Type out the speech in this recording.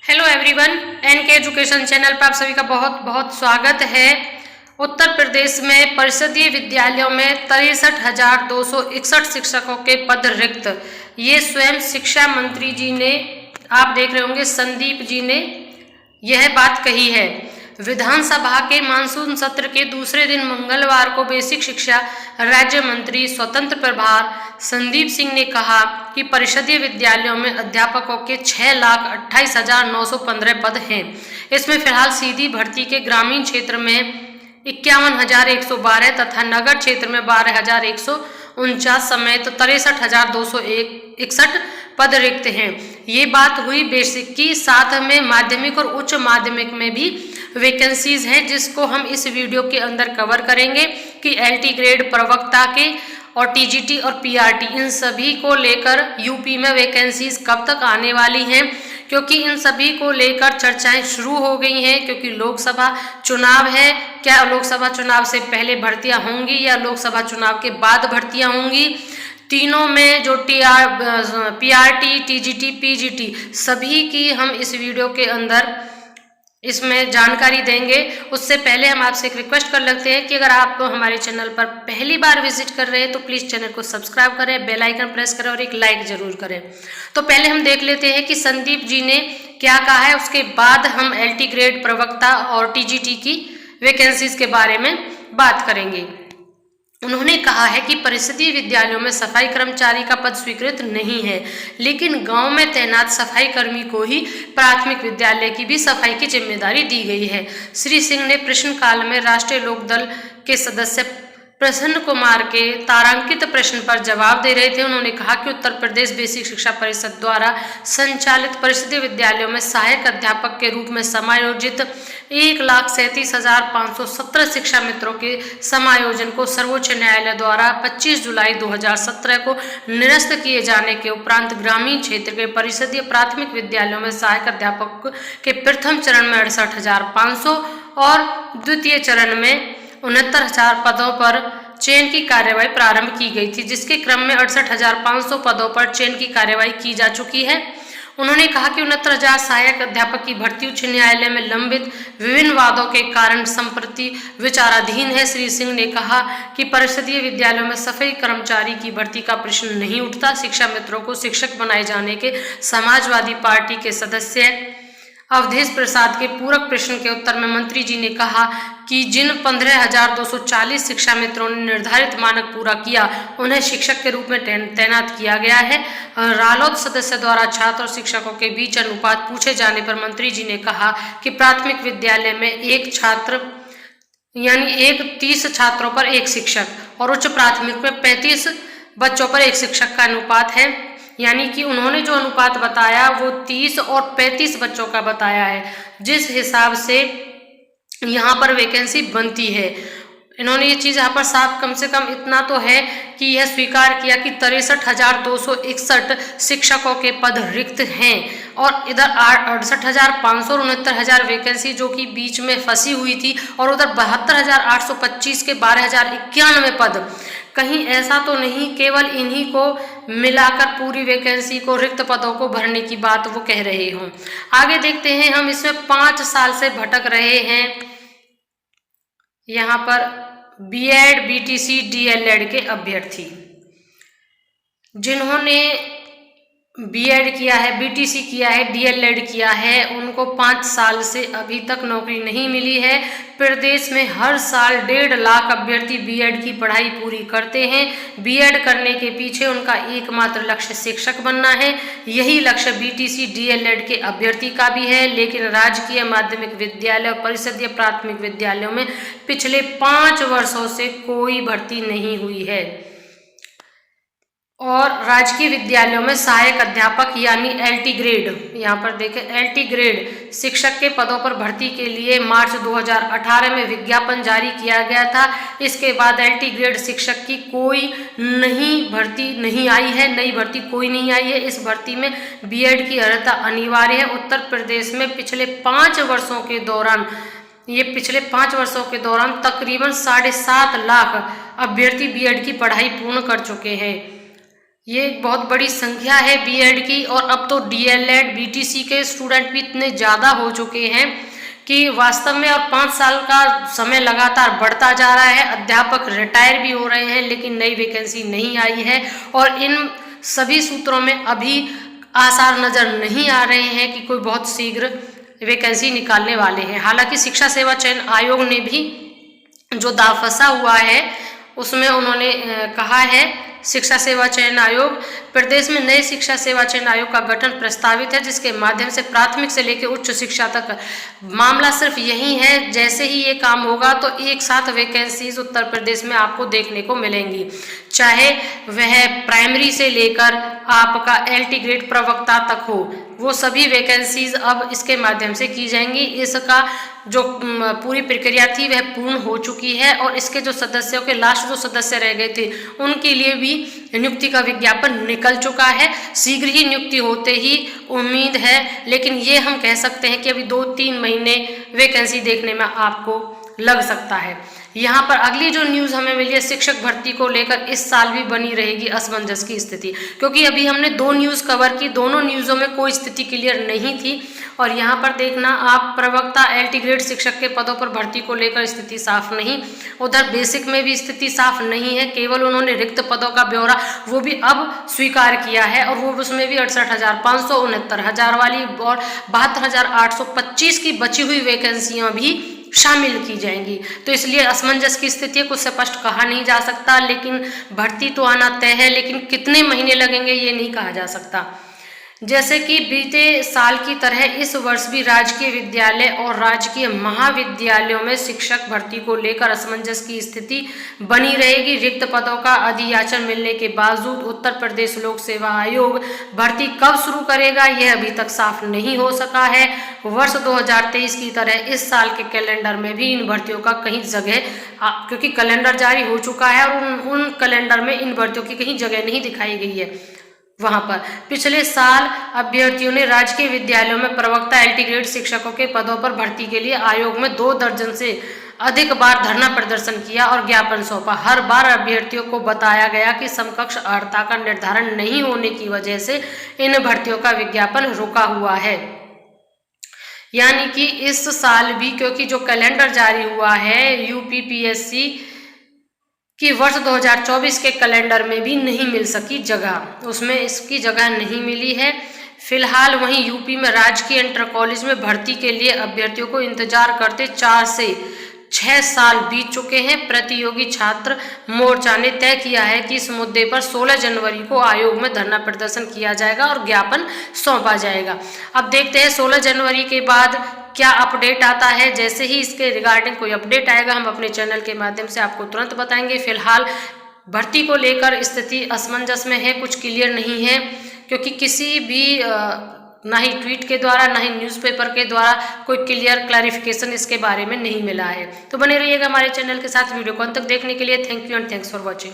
Hello everyone, NK education channel पर आप सभी का बहुत बहुत स्वागत है। उत्तर प्रदेश में परिषदीय विद्यालयों में 63,261 शिक्षकों के पद रिक्त। ये स्वयं शिक्षा मंत्री जी ने, आप देख रहे होंगे, संदीप जी ने यह बात कही है। विधानसभा के मानसून सत्र के दूसरे दिन मंगलवार को बेसिक शिक्षा राज्य मंत्री स्वतंत्र प्रभार संदीप सिंह ने कहा कि परिषदीय विद्यालयों में अध्यापकों के 6,28,915 पद हैं। इसमें फिलहाल सीधी भर्ती के ग्रामीण क्षेत्र में 51,112 तथा नगर क्षेत्र में 12,149 समेत 63,261 पद रिक्त हैं। ये बात हुई बेसिक की, साथ में माध्यमिक और उच्च माध्यमिक में भी वैकेंसीज हैं, जिसको हम इस वीडियो के अंदर कवर करेंगे कि एलटी ग्रेड प्रवक्ता के और टीजीटी और पीआरटी इन सभी को लेकर यूपी में वैकेंसीज कब तक आने वाली हैं, क्योंकि इन सभी को लेकर चर्चाएं शुरू हो गई हैं। क्योंकि लोकसभा चुनाव है, क्या लोकसभा चुनाव से पहले भर्तियां होंगी या लोकसभा चुनाव के बाद भर्तियां होंगी। तीनों में जो पीआरटी, टीजीटी, पीजीटी सभी की हम इस वीडियो के अंदर इसमें जानकारी देंगे। उससे पहले हम आपसे एक रिक्वेस्ट कर लेते हैं कि अगर आप हमारे चैनल पर पहली बार विजिट कर रहे हैं तो प्लीज़ चैनल को सब्सक्राइब करें, बेल आइकन प्रेस करें और एक लाइक जरूर करें। तो पहले हम देख लेते हैं कि संदीप जी ने क्या कहा है, उसके बाद हम एलटी ग्रेड प्रवक्ता और टीजीटी की वैकेंसीज के बारे में बात करेंगे। उन्होंने कहा है कि परिषदीय विद्यालयों में सफाई कर्मचारी का पद स्वीकृत नहीं है, लेकिन गांव में तैनात सफाई कर्मी को ही प्राथमिक विद्यालय की भी सफाई की जिम्मेदारी दी गई है। श्री सिंह ने प्रश्नकाल में राष्ट्रीय लोकदल के सदस्य प्रसन्न कुमार के तारांकित प्रश्न पर जवाब दे रहे थे। उन्होंने कहा कि उत्तर प्रदेश बेसिक शिक्षा परिषद द्वारा संचालित परिषदीय विद्यालयों में सहायक अध्यापक के रूप में समायोजित 1,37,517 शिक्षा मित्रों के समायोजन को सर्वोच्च न्यायालय द्वारा 25 जुलाई 2017 को निरस्त किए जाने के उपरांत ग्रामीण क्षेत्र के परिषदीय प्राथमिक विद्यालयों में सहायक अध्यापक के प्रथम चरण में 68,500 और द्वितीय चरण में 69,000 पदों पर चयन की कार्यवाही प्रारंभ की गई थी, जिसके क्रम में 68,500 पदों पर चयन की कार्यवाही की जा चुकी है। उन्होंने कहा कि 69,000 सहायक अध्यापक की भर्ती उच्च न्यायालय में लंबित विभिन्न वादों के कारण संप्रति विचाराधीन है। श्री सिंह ने कहा कि परिषदीय विद्यालयों में सफाई कर्मचारी की भर्ती का प्रश्न नहीं उठता। शिक्षा मित्रों को शिक्षक बनाए जाने के समाजवादी पार्टी के सदस्य अवधेश प्रसाद के पूरक प्रश्न के उत्तर में मंत्री जी ने कहा कि जिन 15,240 शिक्षा मित्रों ने निर्धारित मानक पूरा किया, उन्हें शिक्षक के रूप में तैनात किया गया है। रालोद सदस्य द्वारा छात्र और शिक्षकों के बीच अनुपात पूछे जाने पर मंत्री जी ने कहा कि प्राथमिक विद्यालय में एक छात्र यानी 30 छात्रों पर एक शिक्षक और उच्च प्राथमिक में 35 बच्चों पर एक शिक्षक का अनुपात है। यानी कि उन्होंने जो अनुपात बताया वो 30 और 35 बच्चों का बताया है, जिस हिसाब से यहाँ पर वैकेंसी बनती है। इन्होंने ये चीज़ यहाँ पर साफ कम से कम इतना तो है कि यह स्वीकार किया कि 63,261 शिक्षकों के पद रिक्त हैं और इधर 68,500 और 69,000 वैकेंसी जो कि बीच में फंसी हुई थी, और उधर 72,825 के 12,091 पद। कहीं ऐसा तो नहीं केवल इन्हीं को मिलाकर पूरी वैकेंसी को, रिक्त पदों को भरने की बात वो कह रहे हों। आगे देखते हैं हम। इसमें 5 साल से भटक रहे हैं यहाँ पर बीएड, बीटीसी, डीएलएड के अभ्यर्थी। जिन्होंने बीएड किया है, बीटीसी किया है, डीएलएड किया है, उनको 5 साल से अभी तक नौकरी नहीं मिली है। प्रदेश में हर साल 1.5 लाख अभ्यर्थी बीएड की पढ़ाई पूरी करते हैं। बीएड करने के पीछे उनका एकमात्र लक्ष्य शिक्षक बनना है। यही लक्ष्य बीटीसी, डीएलएड के अभ्यर्थी का भी है, लेकिन राजकीय माध्यमिक विद्यालय और परिषदीय प्राथमिक विद्यालयों में पिछले 5 वर्षों से कोई भर्ती नहीं हुई है। और राजकीय विद्यालयों में सहायक अध्यापक यानी एलटी ग्रेड, यहाँ पर देखें, एलटी ग्रेड शिक्षक के पदों पर भर्ती के लिए मार्च 2018 में विज्ञापन जारी किया गया था। इसके बाद एलटी ग्रेड शिक्षक की कोई नई भर्ती नहीं आई है, नई भर्ती कोई नहीं आई है। इस भर्ती में बीएड की अर्हता अनिवार्य है। उत्तर प्रदेश में पिछले 5 वर्षों के दौरान तकरीबन 7.5 लाख अभ्यर्थी बीएड की पढ़ाई पूर्ण कर चुके हैं। ये एक बहुत बड़ी संख्या है बीएड की, और अब तो डीएलएड बीटीसी के स्टूडेंट भी इतने ज़्यादा हो चुके हैं कि वास्तव में, और 5 साल का समय लगातार बढ़ता जा रहा है। अध्यापक रिटायर भी हो रहे हैं लेकिन नई वैकेंसी नहीं आई है, और इन सभी सूत्रों में अभी आसार नज़र नहीं आ रहे हैं कि कोई बहुत शीघ्र वैकेंसी निकालने वाले हैं। हालांकि शिक्षा सेवा चयन आयोग ने भी जो दाव फंसा हुआ है उसमें उन्होंने कहा है, शिक्षा सेवा चयन आयोग, प्रदेश में नए शिक्षा सेवा चयन आयोग का गठन प्रस्तावित है जिसके माध्यम से प्राथमिक से लेकर उच्च शिक्षा तक। मामला सिर्फ यही है, जैसे ही ये काम होगा तो एक साथ वैकेंसीज उत्तर प्रदेश में आपको देखने को मिलेंगी, चाहे वह प्राइमरी से लेकर आपका एलटी ग्रेड प्रवक्ता तक हो, वो सभी वैकेंसीज अब इसके माध्यम से की जाएंगी। इसका जो पूरी प्रक्रिया थी वह पूर्ण हो चुकी है, और इसके जो सदस्यों के लास्ट जो सदस्य रह गए थे उनके लिए भी नियुक्ति का विज्ञापन निकल चुका है। शीघ्र ही नियुक्ति होते ही उम्मीद है, लेकिन ये हम कह सकते हैं कि अभी 2-3 महीने वैकेंसी देखने में आपको लग सकता है। यहाँ पर अगली जो न्यूज़ हमें मिली है, शिक्षक भर्ती को लेकर इस साल भी बनी रहेगी असमंजस की स्थिति, क्योंकि अभी हमने 2 न्यूज़ कवर की, दोनों न्यूज़ों में कोई स्थिति क्लियर नहीं थी। और यहाँ पर देखना आप, प्रवक्ता एलटी ग्रेड शिक्षक के पदों पर भर्ती को लेकर स्थिति साफ नहीं, उधर बेसिक में भी स्थिति साफ नहीं है। केवल उन्होंने रिक्त पदों का ब्यौरा वो भी अब स्वीकार किया है, और वो उसमें भी 68,500, 69,000 वाली और 72,825 की बची हुई वैकेंसियाँ भी शामिल की जाएंगी। तो इसलिए असमंजस की स्थिति कुछ स्पष्ट कहा नहीं जा सकता, लेकिन भर्ती तो आना तय है, लेकिन कितने महीने लगेंगे ये नहीं कहा जा सकता। जैसे कि बीते साल की तरह इस वर्ष भी राजकीय विद्यालय और राजकीय महाविद्यालयों में शिक्षक भर्ती को लेकर असमंजस की स्थिति बनी रहेगी। रिक्त पदों का अधियाचन मिलने के बावजूद उत्तर प्रदेश लोक सेवा आयोग भर्ती कब शुरू करेगा यह अभी तक साफ नहीं हो सका है। वर्ष 2023 की तरह इस साल के कैलेंडर में भी इन भर्तियों का कहीं जगह, क्योंकि कैलेंडर जारी हो चुका है और उन कैलेंडर में इन भर्तियों की कहीं जगह नहीं दिखाई गई है। वहां पर पिछले साल अभ्यर्थियों ने राजकीय विद्यालयों में प्रवक्ता एलटी ग्रेड शिक्षकों के पदों पर भर्ती के लिए आयोग में 2 दर्जन से अधिक बार धरना प्रदर्शन किया और ज्ञापन सौंपा। हर बार अभ्यर्थियों को बताया गया कि समकक्ष अर्हता का निर्धारण नहीं होने की वजह से इन भर्तियों का विज्ञापन रुका हुआ है। यानी कि इस साल भी, क्योंकि जो कैलेंडर जारी हुआ है यूपीपीएससी कि वर्ष 2024 के कैलेंडर में भी नहीं मिल सकी जगह, उसमें इसकी जगह नहीं मिली है। फिलहाल वहीं यूपी में राजकीय इंटर कॉलेज में भर्ती के लिए अभ्यर्थियों को इंतजार करते 4 से 6 साल बीत चुके हैं। प्रतियोगी छात्र मोर्चा ने तय किया है कि इस मुद्दे पर 16 जनवरी को आयोग में धरना प्रदर्शन किया जाएगा और ज्ञापन सौंपा जाएगा। अब देखते हैं 16 जनवरी के बाद क्या अपडेट आता है। जैसे ही इसके रिगार्डिंग कोई अपडेट आएगा हम अपने चैनल के माध्यम से आपको तुरंत बताएंगे। फिलहाल भर्ती को लेकर स्थिति असमंजस में है, कुछ क्लियर नहीं है, क्योंकि किसी भी ना ही ट्वीट के द्वारा ना ही न्यूज़पेपर के द्वारा कोई क्लियर क्लैरिफिकेशन इसके बारे में नहीं मिला है। तो बने रहिएगा हमारे चैनल के साथ। वीडियो को अंत तक देखने के लिए thank you and thanks for watching.